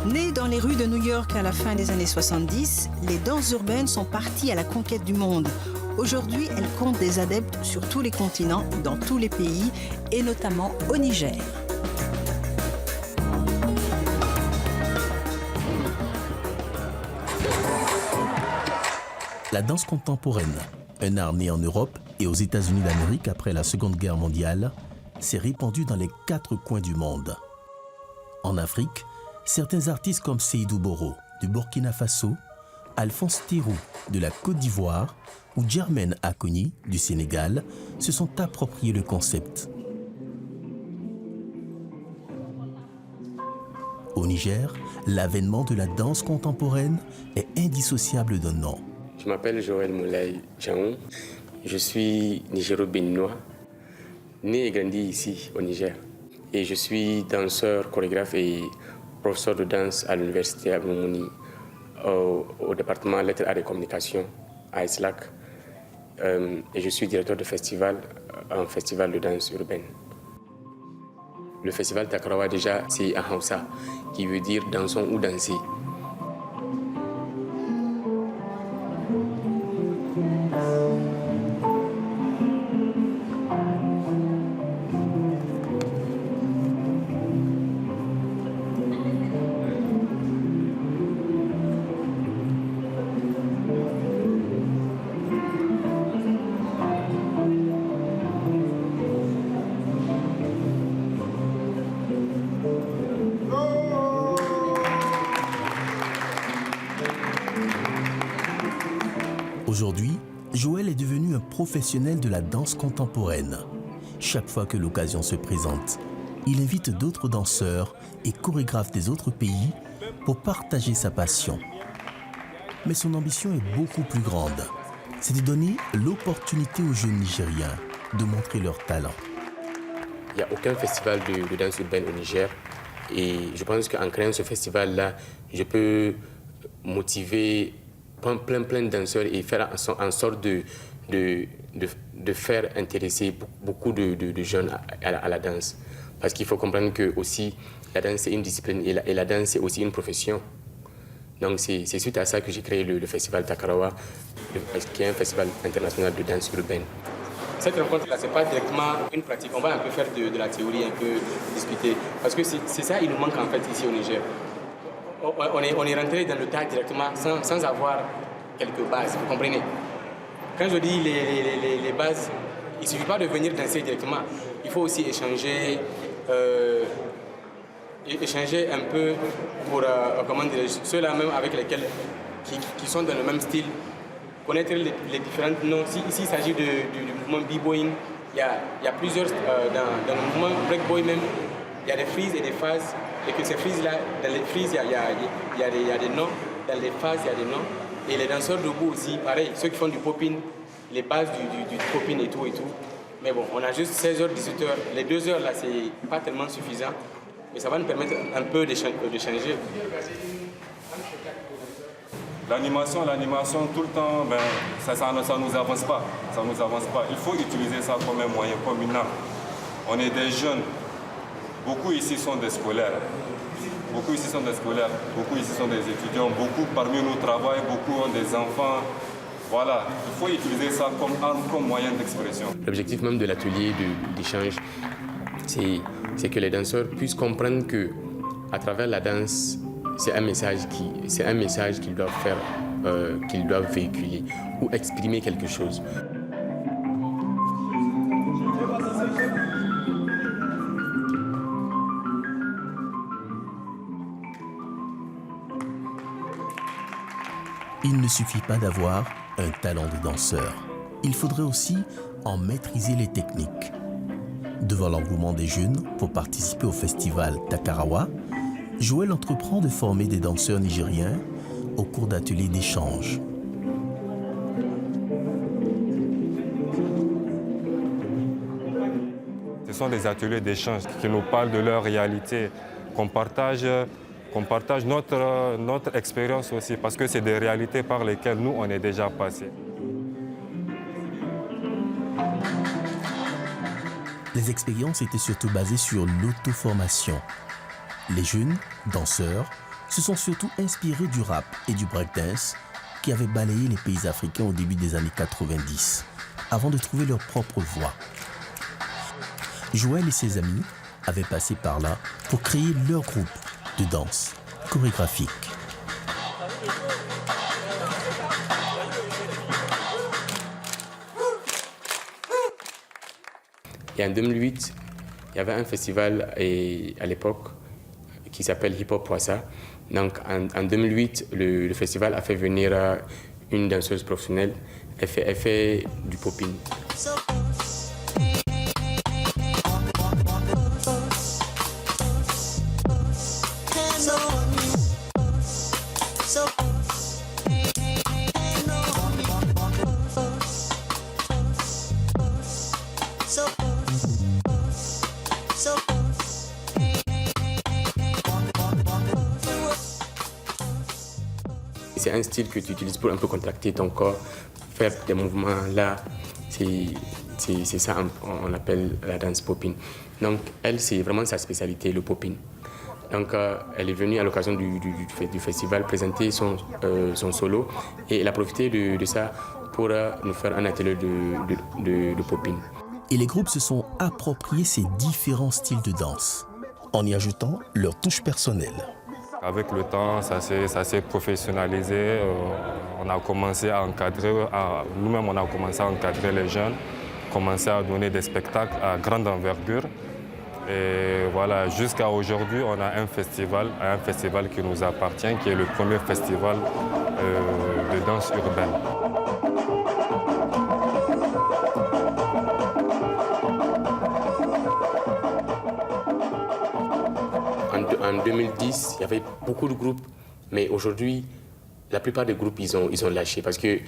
Nées dans les rues de New York à la fin des années 70, les danses urbaines sont parties à la conquête du monde. Aujourd'hui, elles comptent des adeptes sur tous les continents, dans tous les pays, et notamment au Niger. La danse contemporaine, un art né en Europe et aux États-Unis d'Amérique après la Seconde Guerre mondiale, s'est répandue dans les 4 coins du monde. En Afrique, certains artistes comme Seydou Boro du Burkina Faso, Alphonse Théroux de la Côte d'Ivoire ou Germaine Akoni du Sénégal se sont appropriés le concept. Au Niger, l'avènement de la danse contemporaine est indissociable d'un nom. Je m'appelle Joël Moulay Djaon. Je suis nigéro-béninois, né et grandi ici au Niger. Et je suis danseur, chorégraphe et professeur de danse à l'université Abdou-Mouni, au département Lettres, Arts et Communication à Islak. Et je suis directeur de festival, un festival de danse urbaine. Le festival Takarawa, déjà, c'est en Hausa, qui veut dire dansons ou danser. Aujourd'hui, Joël est devenu un professionnel de la danse contemporaine. Chaque fois que l'occasion se présente, il invite d'autres danseurs et chorégraphes des autres pays pour partager sa passion. Mais son ambition est beaucoup plus grande. C'est de donner l'opportunité aux jeunes Nigériens de montrer leur talent. Il n'y a aucun festival de danse urbaine au Niger. Et je pense qu'en créant ce festival-là, je peux motiver plein de danseurs et faire en sorte de faire intéresser beaucoup de jeunes à la danse. Parce qu'il faut comprendre que aussi, la danse c'est une discipline et la danse c'est aussi une profession. Donc c'est suite à ça que j'ai créé le festival Takarawa, qui est un festival international de danse urbaine. Cette rencontre-là, ce n'est pas directement une pratique. On va un peu faire de la théorie, un peu discuter. Parce que c'est ça, il nous manque en fait ici au Niger. On est rentré dans le tas directement sans avoir quelques bases, vous comprenez? Quand je dis les bases, il ne suffit pas de venir danser directement. Il faut aussi échanger un peu pour, comment dire, ceux-là même avec lesquels qui sont dans le même style, connaître les différents noms. Ici, il s'agit du mouvement b-boying. Il y a plusieurs, dans le mouvement breakboy même, il y a des frises et des phases. Et que ces frises-là, dans les frises, il y a des noms. Dans les phases, il y a des noms. Et les danseurs debout aussi, pareil, ceux qui font du popping, les bases du popping et tout. Mais bon, on a juste 16 heures, 18 heures. Les 2 heures, là, c'est pas tellement suffisant. Mais ça va nous permettre un peu de changer. L'animation, tout le temps, ça nous avance pas. Ça nous avance pas. Il faut utiliser ça comme un moyen, comme une arme. On est des jeunes. Beaucoup ici sont des scolaires. Beaucoup ici sont des étudiants. Beaucoup parmi nous travaillent, beaucoup ont des enfants. Voilà, il faut utiliser ça comme arme, comme moyen d'expression. L'objectif même de l'atelier d'échange, c'est que les danseurs puissent comprendre que à travers la danse, c'est un message qu'ils doivent faire, qu'ils doivent véhiculer ou exprimer quelque chose. Il ne suffit pas d'avoir un talent de danseur. Il faudrait aussi en maîtriser les techniques. Devant l'engouement des jeunes pour participer au festival Takarawa, Joël entreprend de former des danseurs nigériens au cours d'ateliers d'échange. Ce sont des ateliers d'échange qui nous parlent de leur réalité, qu'on partage notre expérience aussi, parce que c'est des réalités par lesquelles nous, on est déjà passés. Les expériences étaient surtout basées sur l'auto-formation. Les jeunes danseurs se sont surtout inspirés du rap et du breakdance qui avaient balayé les pays africains au début des années 90, avant de trouver leur propre voie. Joël et ses amis avaient passé par là pour créer leur groupe de danse chorégraphique. Et en 2008, il y avait un festival à l'époque qui s'appelle Hip Hop Poissa. Donc en 2008, le festival a fait venir une danseuse professionnelle. Elle fait du popping. C'est un style que tu utilises pour un peu contracter ton corps, faire des mouvements là. C'est ça on appelle la danse popping. Donc elle, c'est vraiment sa spécialité, le popping. Donc elle est venue à l'occasion du festival présenter son solo et elle a profité de ça pour nous faire un atelier de popping. Et les groupes se sont appropriés ces différents styles de danse, en y ajoutant leur touche personnelle. Avec le temps, ça s'est professionnalisé. On a commencé à encadrer, nous-mêmes on a commencé à encadrer les jeunes, commencé à donner des spectacles à grande envergure. Et voilà, jusqu'à aujourd'hui, on a un festival qui nous appartient, qui est le premier festival de danse urbaine. En 2010, il y avait beaucoup de groupes, mais aujourd'hui, la plupart des groupes, ils ont lâché parce qu'il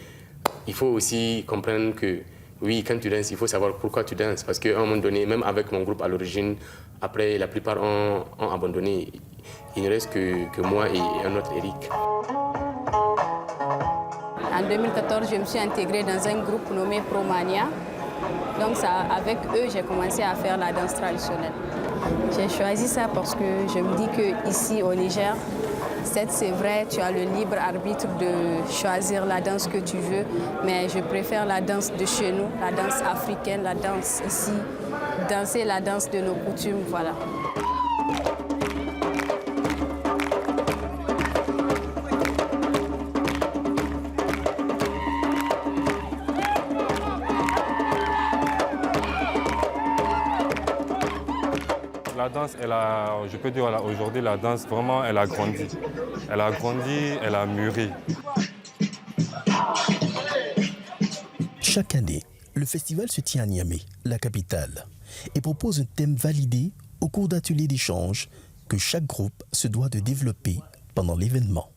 faut aussi comprendre que, oui, quand tu danses, il faut savoir pourquoi tu danses. Parce qu'à un moment donné, même avec mon groupe à l'origine, après, la plupart ont abandonné. Il ne reste que moi et un autre, Eric. En 2014, je me suis intégrée dans un groupe nommé Promania. Donc avec eux, j'ai commencé à faire la danse traditionnelle. J'ai choisi ça parce que je me dis qu'ici au Niger, c'est vrai, tu as le libre arbitre de choisir la danse que tu veux, mais je préfère la danse de chez nous, la danse africaine, la danse ici, danser la danse de nos coutumes, voilà. La danse, je peux dire aujourd'hui, la danse, vraiment, elle a grandi. Elle a grandi, elle a mûri. Chaque année, le festival se tient à Niamey, la capitale, et propose un thème validé au cours d'ateliers d'échange que chaque groupe se doit de développer pendant l'événement.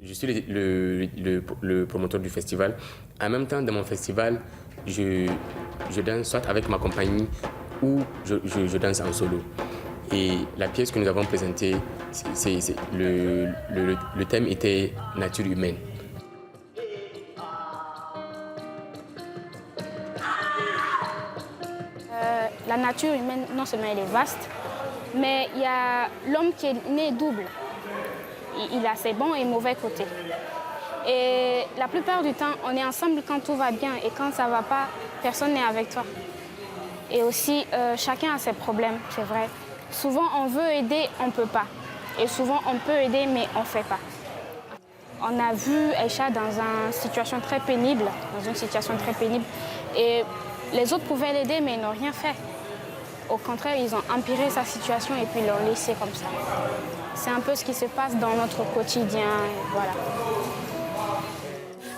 Je suis le promoteur du festival. En même temps, dans mon festival, je danse soit avec ma compagnie ou je danse en solo. Et la pièce que nous avons présentée, le thème était nature humaine. La nature humaine, non seulement elle est vaste, mais il y a l'homme qui est né double. Il a ses bons et mauvais côtés. Et la plupart du temps, on est ensemble quand tout va bien et quand ça ne va pas, personne n'est avec toi. Et aussi, chacun a ses problèmes, c'est vrai. Souvent, on veut aider, on ne peut pas. Et souvent, on peut aider, mais on ne fait pas. On a vu Aïcha dans une situation très pénible, Et les autres pouvaient l'aider, mais ils n'ont rien fait. Au contraire, ils ont empiré sa situation et puis l'ont laissé comme ça. C'est un peu ce qui se passe dans notre quotidien, voilà.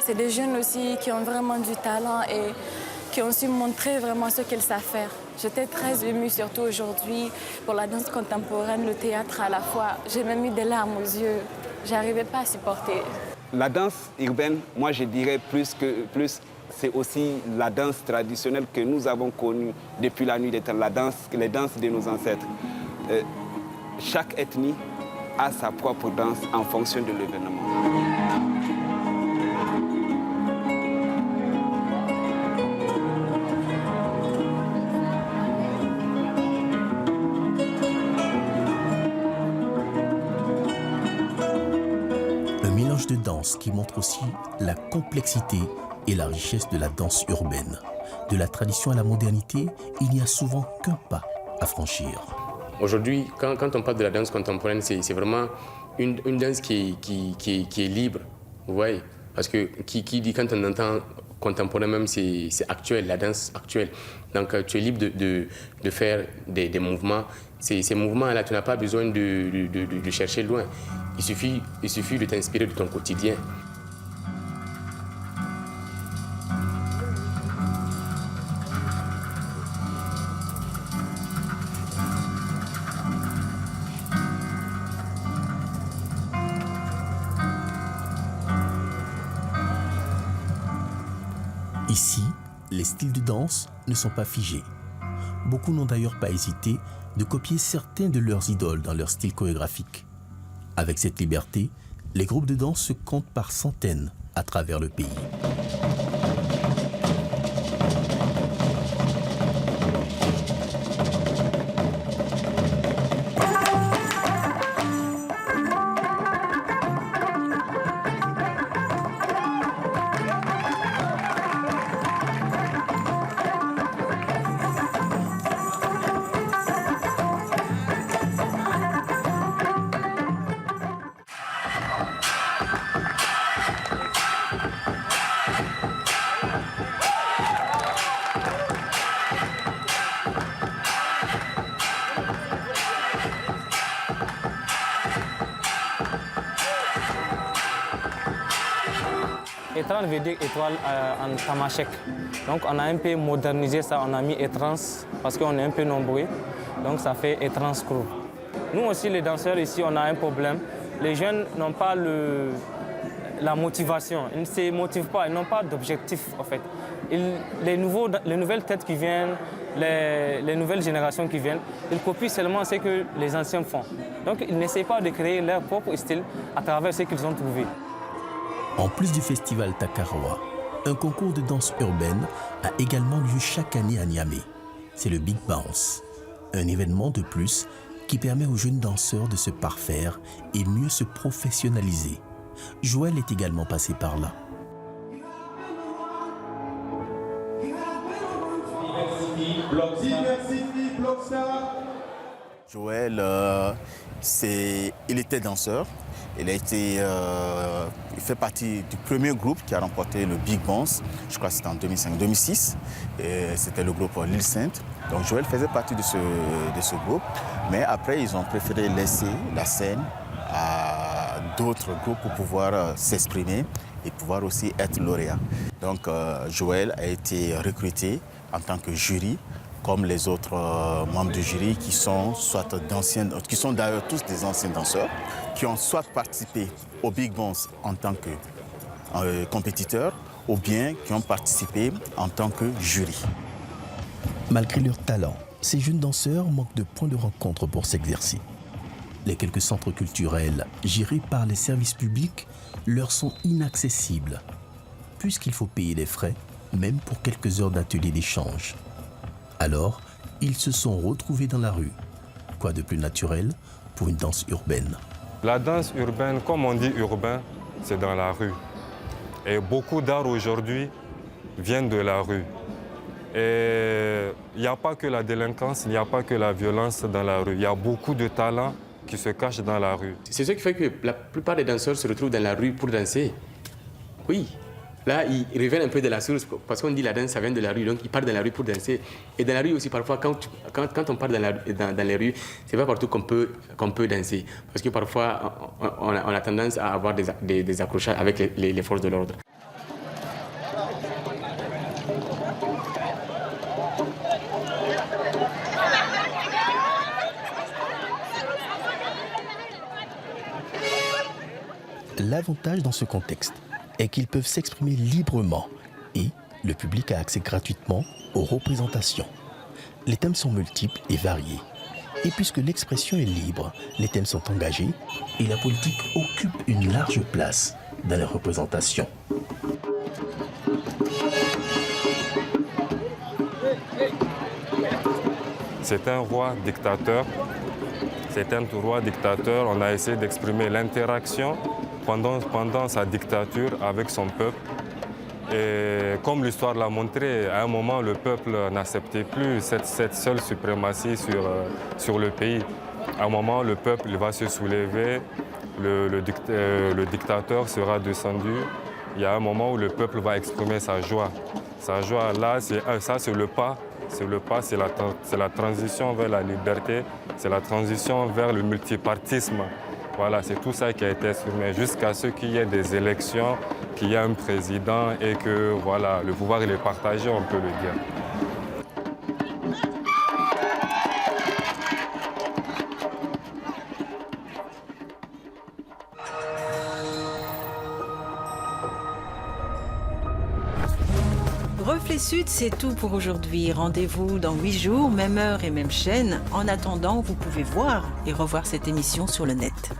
C'est des jeunes aussi qui ont vraiment du talent et qui ont su montrer vraiment ce qu'ils savent faire. J'étais très émue, surtout aujourd'hui, pour la danse contemporaine, le théâtre à la fois. J'ai même eu des larmes aux yeux. Je n'arrivais pas à supporter. La danse urbaine, moi je dirais plus, c'est aussi la danse traditionnelle que nous avons connue depuis la nuit des temps, les danses de nos ancêtres. Chaque ethnie a sa propre danse en fonction de l'événement. Mélange de danse qui montre aussi la complexité et la richesse de la danse urbaine. De la tradition à la modernité, il n'y a souvent qu'un pas à franchir. Aujourd'hui, quand on parle de la danse contemporaine, c'est vraiment une danse qui est libre, vous voyez. Parce que qui dit, quand on entend contemporain même, c'est actuel, la danse actuelle. Donc tu es libre de faire des mouvements. Ces mouvements-là, tu n'as pas besoin de chercher loin. Il suffit de t'inspirer de ton quotidien. Ici, les styles de danse ne sont pas figés. Beaucoup n'ont d'ailleurs pas hésité de copier certains de leurs idoles dans leur style chorégraphique. Avec cette liberté, les groupes de danse se comptent par centaines à travers le pays. Étrange veut dire étoile en tamashek. Donc on a un peu modernisé ça, on a mis étrans parce qu'on est un peu nombreux. Donc ça fait étrans crew. Nous aussi les danseurs ici, on a un problème. Les jeunes n'ont pas la motivation, ils ne se motivent pas, ils n'ont pas d'objectif en fait. Les nouvelles têtes qui viennent, les nouvelles générations qui viennent, ils copient seulement ce que les anciens font. Donc ils n'essayent pas de créer leur propre style à travers ce qu'ils ont trouvé. En plus du festival Takarawa, un concours de danse urbaine a également lieu chaque année à Niamey. C'est le Big Bounce, un événement de plus qui permet aux jeunes danseurs de se parfaire et mieux se professionnaliser. Joël est également passé par là. Joël, il était danseur. Il fait partie du premier groupe qui a remporté le Big Bounce, je crois que c'était en 2005-2006. C'était le groupe L'Île Sainte. Donc Joël faisait partie de ce groupe. Mais après, ils ont préféré laisser la scène à d'autres groupes pour pouvoir s'exprimer et pouvoir aussi être lauréat. Donc Joël a été recruté en tant que jury, comme les autres membres du jury qui sont d'ailleurs tous des anciens danseurs, qui ont soit participé au Big Bounce en tant que compétiteurs, ou bien qui ont participé en tant que jury. Malgré leur talent, ces jeunes danseurs manquent de points de rencontre pour s'exercer. Les quelques centres culturels gérés par les services publics leur sont inaccessibles, puisqu'il faut payer les frais, même pour quelques heures d'atelier d'échange. Alors, ils se sont retrouvés dans la rue. Quoi de plus naturel pour une danse urbaine? La danse urbaine, comme on dit urbain, c'est dans la rue. Et beaucoup d'art aujourd'hui viennent de la rue. Et il n'y a pas que la délinquance, il n'y a pas que la violence dans la rue. Il y a beaucoup de talents qui se cachent dans la rue. C'est ce qui fait que la plupart des danseurs se retrouvent dans la rue pour danser. Oui. Là, ils reviennent un peu de la source, parce qu'on dit la danse, ça vient de la rue, donc ils partent dans la rue pour danser. Et dans la rue aussi, parfois, quand on part dans les rues, c'est pas partout qu'on peut danser. Parce que parfois, on a tendance à avoir des accrochages avec les forces de l'ordre. L'avantage dans ce contexte est qu'ils peuvent s'exprimer librement et le public a accès gratuitement aux représentations. Les thèmes sont multiples et variés. Et puisque l'expression est libre, les thèmes sont engagés et la politique occupe une large place dans les représentations. C'est un roi dictateur. C'est un roi dictateur. On a essayé d'exprimer l'interaction pendant sa dictature avec son peuple. Et comme l'histoire l'a montré, à un moment, le peuple n'acceptait plus cette seule suprématie sur le pays. À un moment, le peuple va se soulever, le dictateur sera descendu. Il y a un moment où le peuple va exprimer sa joie. Sa joie, là, c'est le pas. C'est la transition vers la liberté, c'est la transition vers le multipartisme. Voilà, c'est tout ça qui a été exprimé jusqu'à ce qu'il y ait des élections, qu'il y ait un président et que voilà, le pouvoir il est partagé, on peut le dire. Reflet Sud, c'est tout pour aujourd'hui. Rendez-vous dans 8 jours, même heure et même chaîne. En attendant, vous pouvez voir et revoir cette émission sur le net.